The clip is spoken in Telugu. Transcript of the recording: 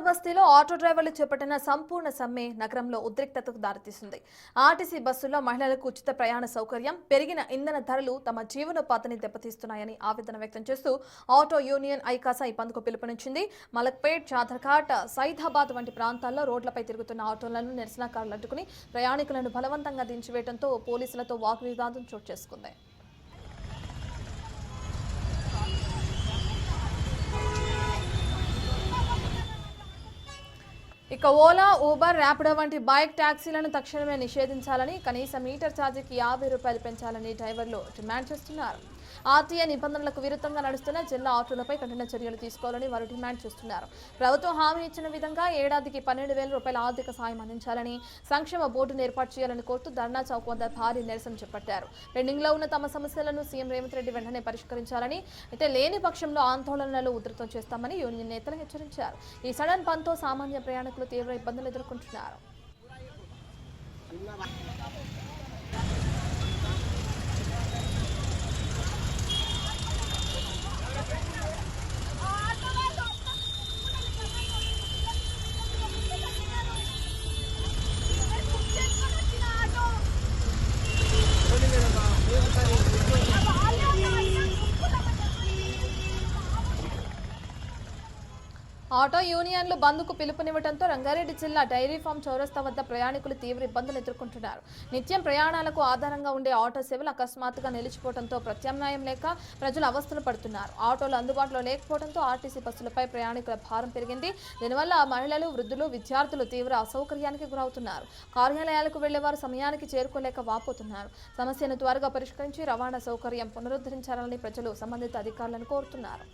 బస్తీలో ఆటో డ్రైవర్లు చేపట్టిన సంపూర్ణ సమ్మె నగరంలో ఉద్రిక్తతకు దారితీసింది. ఆర్టీసీ బస్సుల్లో మహిళలకు ఉచిత ప్రయాణ సౌకర్యం, పెరిగిన ఇంధన ధరలు తమ జీవనోపాధిని దెబ్బతీస్తున్నాయని ఆవేదన వ్యక్తం చేస్తూ ఆటో యూనియన్ ఐకాసా ఈ బంద్కు పిలుపునిచ్చింది. మలక్పేట్, చాదర్ఘాట్, సైదాబాద్ వంటి ప్రాంతాల్లో రోడ్లపై తిరుగుతున్న ఆటోలను నిరసనకారులు అడ్డుకుని ప్రయాణికులను బలవంతంగా దించివేయడంతో పోలీసులతో వాగ్వివాదం చోటు చేసుకుంది. ఇక ఓలా, ఊబర్, ర్యాపిడో వంటి బైక్ ట్యాక్సీలను తక్షణమే నిషేధించాలని, కనీస మీటర్ ఛార్జీకి ₹50 పెంచాలని డ్రైవర్లు డిమాండ్ చేస్తున్నారు. ఆర్టీఏ నిబంధనలకు విరుద్ధంగా నడుస్తున్న జిల్లా ఆటోలపై కఠిన చర్యలు తీసుకోవాలని వారు డిమాండ్ చేస్తున్నారు. ప్రభుత్వం హామీ ఇచ్చిన విధంగా ఏడాదికి ₹12,000 ఆర్థిక సాయం అందించాలని, సంక్షేమ బోర్డును ఏర్పాటు చేయాలని కోరుతూ ధర్నా చౌక్ వద్ద భారీ నిరసన చేపట్టారు. పెండింగ్లో ఉన్న తమ సమస్యలను సీఎం రేవంత్ రెడ్డి వెంటనే పరిష్కరించాలని, అయితే లేని పక్షంలో ఆందోళనలు ఉధృతం చేస్తామని యూనియన్ నేతలు హెచ్చరించారు. ఈ సడన్ బంద్తో సామాన్య ప్రయాణికులు తీవ్ర ఇబ్బందులు ఎదుర్కొంటున్నారు. ఆటో యూనియన్లు బంద్కు పిలుపునివ్వడంతో రంగారెడ్డి జిల్లా డైరీ ఫామ్ చౌరస్తా వద్ద ప్రయాణికులు తీవ్ర ఇబ్బందులు ఎదుర్కొంటున్నారు. నిత్యం ప్రయాణాలకు ఆధారంగా ఉండే ఆటో సేవలు అకస్మాత్తుగా నిలిచిపోవడంతో ప్రత్యామ్నాయం లేక ప్రజలు అవస్థలు పడుతున్నారు. ఆటోలు అందుబాటులో లేకపోవడంతో ఆర్టీసీ బస్సులపై ప్రయాణికుల భారం పెరిగింది. దీనివల్ల మహిళలు, వృద్ధులు, విద్యార్థులు తీవ్ర అసౌకర్యానికి గురవుతున్నారు. కార్యాలయాలకు వెళ్లేవారు సమయానికి చేరుకోలేక వాపోతున్నారు. సమస్యను త్వరగా పరిష్కరించి రవాణా సౌకర్యం పునరుద్ధరించాలని ప్రజలు సంబంధిత అధికారులను కోరుతున్నారు.